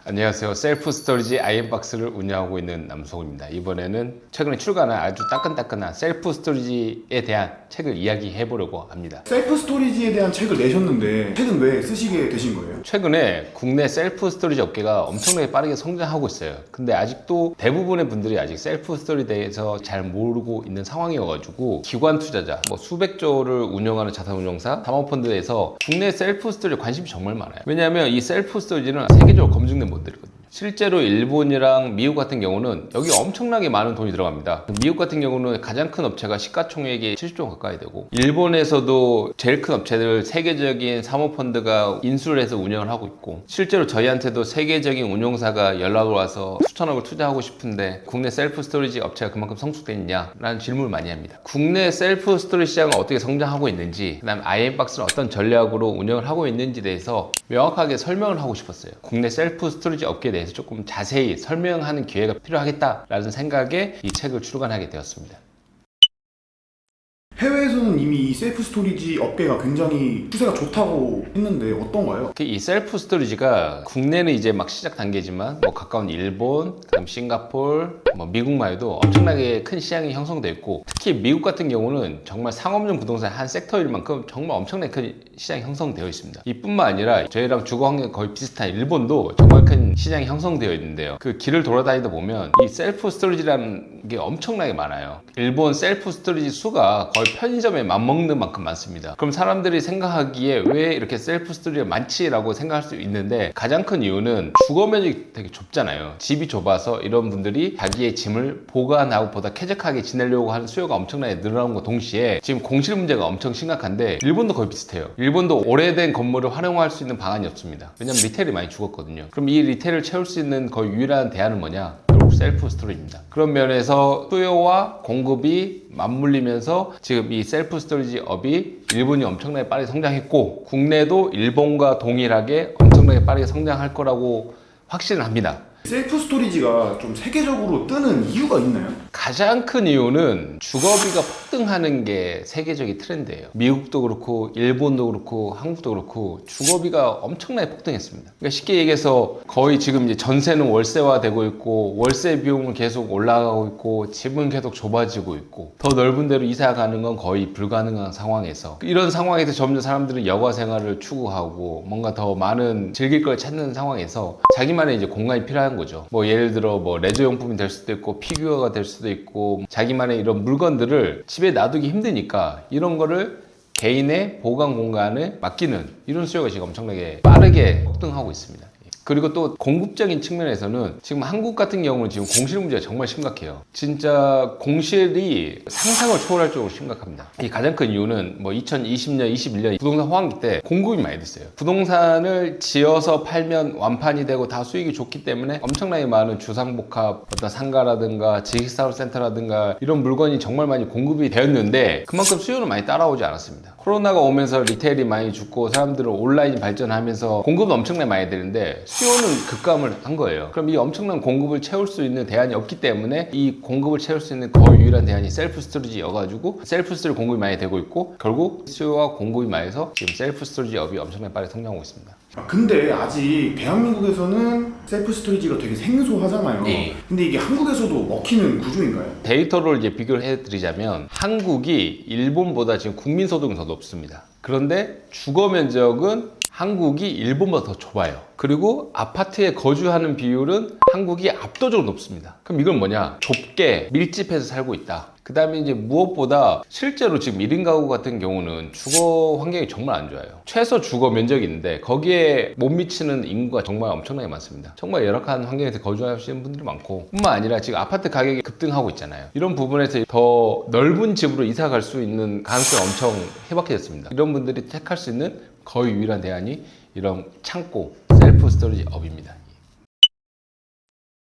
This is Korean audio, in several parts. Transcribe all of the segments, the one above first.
안녕하세요. 셀프 스토리지 아이엠박스를 운영하고 있는 남성입니다. 이번에는 최근에 출간한 아주 따끈따끈한 셀프 스토리지에 대한 책을 이야기해 보려고 합니다. 셀프 스토리지에 대한 책을 내셨는데 책은 왜 쓰시게 되신 거예요? 최근에 국내 셀프 스토리지 업계가 엄청나게 빠르게 성장하고 있어요. 근데 아직도 대부분의 분들이 아직 셀프 스토리에 대해서 잘 모르고 있는 상황이어가지고 기관 투자자, 수백 조를 운영하는 자산운용사, 사모펀드에서 국내 셀프 스토리에 관심이 정말 많아요. 왜냐하면 이 셀프 스토리지는 세계적으로 검증된 모델이거든요. 실제로 일본이랑 미국 같은 경우는 여기 엄청나게 많은 돈이 들어갑니다. 미국 같은 경우는 가장 큰 업체가 시가총액이 70조 가까이 되고, 일본에서도 제일 큰 업체들 세계적인 사모펀드가 인수를 해서 운영을 하고 있고, 실제로 저희한테도 세계적인 운용사가 연락을 와서 수천억을 투자하고 싶은데 국내 셀프 스토리지 업체가 그만큼 성숙돼 있냐? 라는 질문을 많이 합니다. 국내 셀프 스토리지 시장은 어떻게 성장하고 있는지, 그 다음에 아이엠박스는 어떤 전략으로 운영을 하고 있는지에 대해서 명확하게 설명을 하고 싶었어요. 국내 셀프 스토리지 업계에 대해서 조금 자세히 설명하는 기회가 필요하겠다라는 생각에 이 책을 출간하게 되었습니다. 해외에서는 이미 이 셀프 스토리지 업계가 굉장히 추세가 좋다고 했는데 어떤가요? 이 셀프 스토리지가 국내는 이제 막 시작 단계지만 가까운 일본, 그다음 싱가포르, 미국만 해도 엄청나게 큰 시장이 형성되어 있고, 특히 미국 같은 경우는 정말 상업용 부동산 한 섹터일 만큼 정말 엄청나게 큰 시장이 형성되어 있습니다. 이뿐만 아니라 저희랑 주거 환경이 거의 비슷한 일본도 정말 큰 시장이 형성되어 있는데요. 그 길을 돌아다니다 보면 이 셀프 스토리지라는 게 엄청나게 많아요. 일본 셀프 스토리지 수가 거의 편의점에 맞먹는 만큼 많습니다. 그럼 사람들이 생각하기에 왜 이렇게 셀프 스토리가 많지라고 생각할 수 있는데, 가장 큰 이유는 주거 면적이 되게 좁잖아요. 집이 좁아서 이런 분들이 자기의 짐을 보관하고 보다 쾌적하게 지내려고 하는 수요가 엄청나게 늘어나는 것 동시에 지금 공실 문제가 엄청 심각한데, 일본도 거의 비슷해요. 일본도 오래된 건물을 활용할 수 있는 방안이 없습니다. 왜냐면 리테일이 많이 죽었거든요. 그럼 이 리테일을 채울 수 있는 거의 유일한 대안은 뭐냐? 결국 셀프 스토리지입니다. 그런 면에서 수요와 공급이 맞물리면서 지금 이 셀프 스토리지 업이 일본이 엄청나게 빠르게 성장했고, 국내도 일본과 동일하게 엄청나게 빠르게 성장할 거라고 확신을 합니다. 셀프 스토리지가 좀 세계적으로 뜨는 이유가 있나요? 가장 큰 이유는 주거비가 폭등하는 게 세계적인 트렌드예요. 미국도 그렇고 일본도 그렇고 한국도 그렇고 주거비가 엄청나게 폭등했습니다. 그러니까 쉽게 얘기해서 거의 지금 이제 전세는 월세화되고 있고, 월세 비용은 계속 올라가고 있고, 집은 계속 좁아지고 있고, 더 넓은 데로 이사 가는 건 거의 불가능한 상황에서, 이런 상황에서 점점 사람들은 여가 생활을 추구하고 뭔가 더 많은 즐길 걸 찾는 상황에서 자기만의 이제 공간이 필요한 거죠. 예를 들어 레저용품이 될 수도 있고, 피규어가 될 수도 있고, 자기만의 이런 물건들을 집에 놔두기 힘드니까 이런 거를 개인의 보관 공간을 맡기는 이런 수요가 지금 엄청나게 빠르게 폭등하고 있습니다. 그리고 또 공급적인 측면에서는 지금 한국 같은 경우는 지금 공실 문제가 정말 심각해요. 진짜 공실이 상상을 초월할 정도로 심각합니다. 이 가장 큰 이유는 2020년, 21년 부동산 호황기 때 공급이 많이 됐어요. 부동산을 지어서 팔면 완판이 되고 다 수익이 좋기 때문에 엄청나게 많은 주상복합, 어떤 상가라든가 지식사업센터라든가 이런 물건이 정말 많이 공급이 되었는데, 그만큼 수요는 많이 따라오지 않았습니다. 코로나가 오면서 리테일이 많이 죽고 사람들은 온라인이 발전하면서 공급은 엄청나게 많이 되는데 수요는 급감을 한 거예요. 그럼 이 엄청난 공급을 채울 수 있는 대안이 없기 때문에 이 공급을 채울 수 있는 거의 유일한 대안이 셀프 스토리지여가지고 셀프 스토리지 공급이 많이 되고 있고, 결국 수요와 공급이 많이 해서 지금 셀프 스토리지 업이 엄청나게 빠르게 성장하고 있습니다. 근데 아직 대한민국에서는 셀프 스토리지가 되게 생소하잖아요. 네. 근데 이게 한국에서도 먹히는 구조인가요? 데이터를 이제 비교를 해드리자면 한국이 일본보다 지금 국민소득은 더 높습니다. 그런데 주거 면적은 한국이 일본보다 더 좁아요. 그리고 아파트에 거주하는 비율은 한국이 압도적으로 높습니다. 그럼 이건 뭐냐? 좁게 밀집해서 살고 있다. 그 다음에 이제 무엇보다 실제로 지금 1인 가구 같은 경우는 주거 환경이 정말 안 좋아요. 최소 주거 면적이 있는데 거기에 못 미치는 인구가 정말 엄청나게 많습니다. 정말 열악한 환경에서 거주하시는 분들이 많고, 뿐만 아니라 지금 아파트 가격이 급등하고 있잖아요. 이런 부분에서 더 넓은 집으로 이사 갈 수 있는 가능성이 엄청 희박해졌습니다. 이런 분들이 택할 수 있는 거의 유일한 대안이 이런 창고, 셀프 스토리지 업입니다.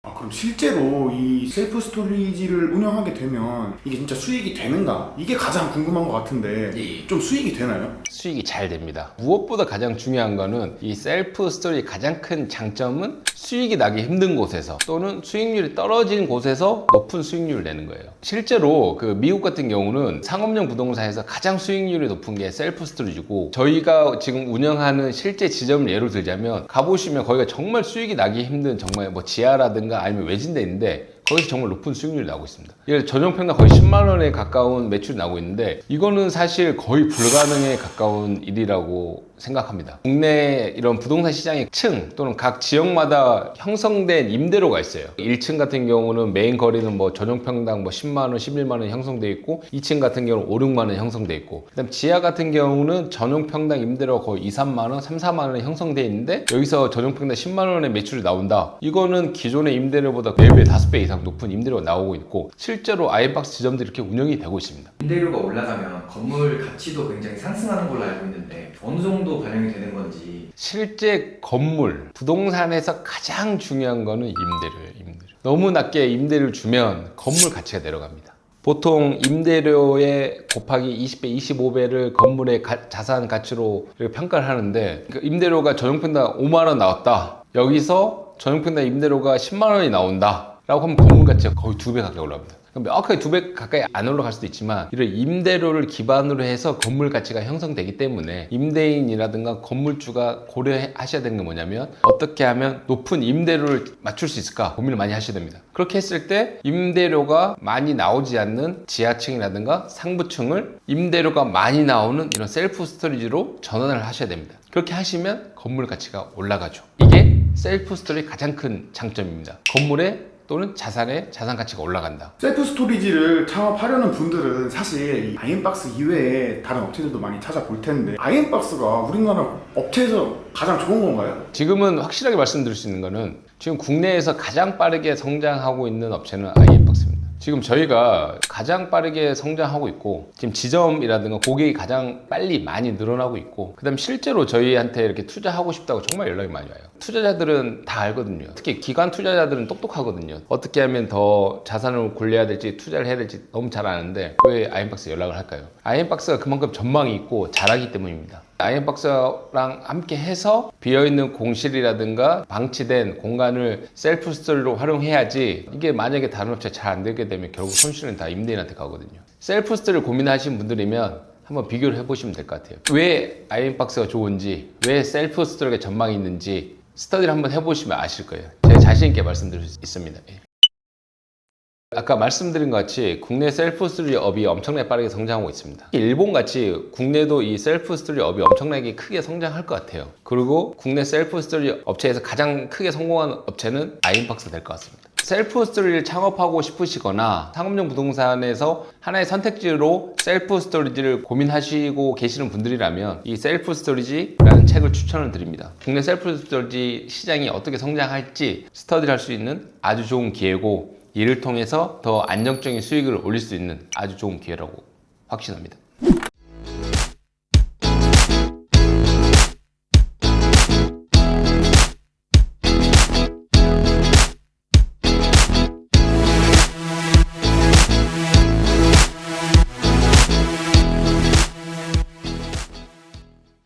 그럼 실제로 이 셀프 스토리지를 운영하게 되면 이게 진짜 수익이 되는가? 이게 가장 궁금한 것 같은데 좀 수익이 되나요? 수익이 잘 됩니다. 무엇보다 가장 중요한 거는 이 셀프 스토리의 가장 큰 장점은 수익이 나기 힘든 곳에서 또는 수익률이 떨어진 곳에서 높은 수익률을 내는 거예요. 실제로 그 미국 같은 경우는 상업용 부동산에서 가장 수익률이 높은 게 셀프 스토리지고, 저희가 지금 운영하는 실제 지점을 예로 들자면 가보시면 거기가 정말 수익이 나기 힘든 정말 뭐 지하라든가 아니면 외진데 있는데 거기서 정말 높은 수익률이 나오고 있습니다. 이게 전용평당 거의 10만 원에 가까운 매출이 나오고 있는데 이거는 사실 거의 불가능에 가까운 일이라고 생각합니다. 국내 이런 부동산 시장의 층 또는 각 지역마다 형성된 임대료가 있어요. 1층 같은 경우는 메인 거리는 뭐 전용평당 뭐 10만 원, 11만 원 형성돼 있고 2층 같은 경우는 5, 6만 원 형성돼 있고, 그다음 지하 같은 경우는 전용평당 임대료가 거의 2, 3만 원, 3, 4만 원에 형성돼 있는데 여기서 전용평당 10만 원의 매출이 나온다. 이거는 기존의 임대료보다 4배, 5배 이상 높은 임대료가 나오고 있고 실제로 아이박스 지점들이 이렇게 운영이 되고 있습니다. 임대료가 올라가면 건물 가치도 굉장히 상승하는 걸로 알고 있는데 어느 정도 반영이 되는 건지. 실제 건물, 부동산에서 가장 중요한 거는 임대료예요. 임대료. 너무 낮게 임대료를 주면 건물 가치가 내려갑니다. 보통 임대료에 곱하기 20배, 25배를 건물의 자산 가치로 이렇게 평가를 하는데, 그러니까 임대료가 전용평당 5만 원 나왔다. 여기서 전용평당 임대료가 10만 원이 나온다 라고 하면 건물 가치가 거의 2배 가까이 올라갑니다. 명확하게 2배 가까이 안 올라갈 수도 있지만 이런 임대료를 기반으로 해서 건물 가치가 형성되기 때문에 임대인이라든가 건물주가 고려하셔야 되는 게 뭐냐면 어떻게 하면 높은 임대료를 맞출 수 있을까 고민을 많이 하셔야 됩니다. 그렇게 했을 때 임대료가 많이 나오지 않는 지하층이라든가 상부층을 임대료가 많이 나오는 이런 셀프 스토리지로 전환을 하셔야 됩니다. 그렇게 하시면 건물 가치가 올라가죠. 이게 셀프 스토리의 가장 큰 장점입니다. 건물의 또는 자산의 자산 가치가 올라간다. 셀프 스토리지를 창업하려는 분들은 사실 이 아이엠박스 이외에 다른 업체들도 많이 찾아볼 텐데 아이엠박스가 우리나라 업체에서 가장 좋은 건가요? 지금은 확실하게 말씀드릴 수 있는 거는 지금 국내에서 가장 빠르게 성장하고 있는 업체는 아이엠박스입니다. 지금 저희가 가장 빠르게 성장하고 있고 지금 지점이라든가 고객이 가장 빨리 많이 늘어나고 있고, 그 다음 실제로 저희한테 이렇게 투자하고 싶다고 정말 연락이 많이 와요. 투자자들은 다 알거든요. 특히 기관 투자자들은 똑똑하거든요. 어떻게 하면 더 자산을 굴려야 될지 투자를 해야 될지 너무 잘 아는데 왜 아이엠박스에 연락을 할까요? 아이엠박스가 그만큼 전망이 있고 잘하기 때문입니다. 아이엠박스랑 함께 해서 비어있는 공실이라든가 방치된 공간을 셀프 스토리로 활용해야지, 이게 만약에 다른 업체 잘 안 되게 되면 결국 손실은 다 임대인한테 가거든요. 셀프 스토리를 고민하시는 분들이면 한번 비교를 해보시면 될 것 같아요. 왜 아이엠박스가 좋은지, 왜 셀프 스토리가 전망이 있는지 스터디를 한번 해보시면 아실 거예요. 제가 자신 있게 말씀드릴 수 있습니다. 아까 말씀드린 것 같이 국내 셀프 스토리 업이 엄청나게 빠르게 성장하고 있습니다. 일본 같이 국내도 이 셀프 스토리 업이 엄청나게 크게 성장할 것 같아요. 그리고 국내 셀프 스토리 업체에서 가장 크게 성공한 업체는 아이엠박스가 될 것 같습니다. 셀프 스토리를 창업하고 싶으시거나 상업용 부동산에서 하나의 선택지로 셀프 스토리지를 고민하시고 계시는 분들이라면 이 셀프 스토리지라는 책을 추천을 드립니다. 국내 셀프 스토리지 시장이 어떻게 성장할지 스터디를 할 수 있는 아주 좋은 기회고, 이를 통해서 더 안정적인 수익을 올릴 수 있는 아주 좋은 기회라고 확신합니다.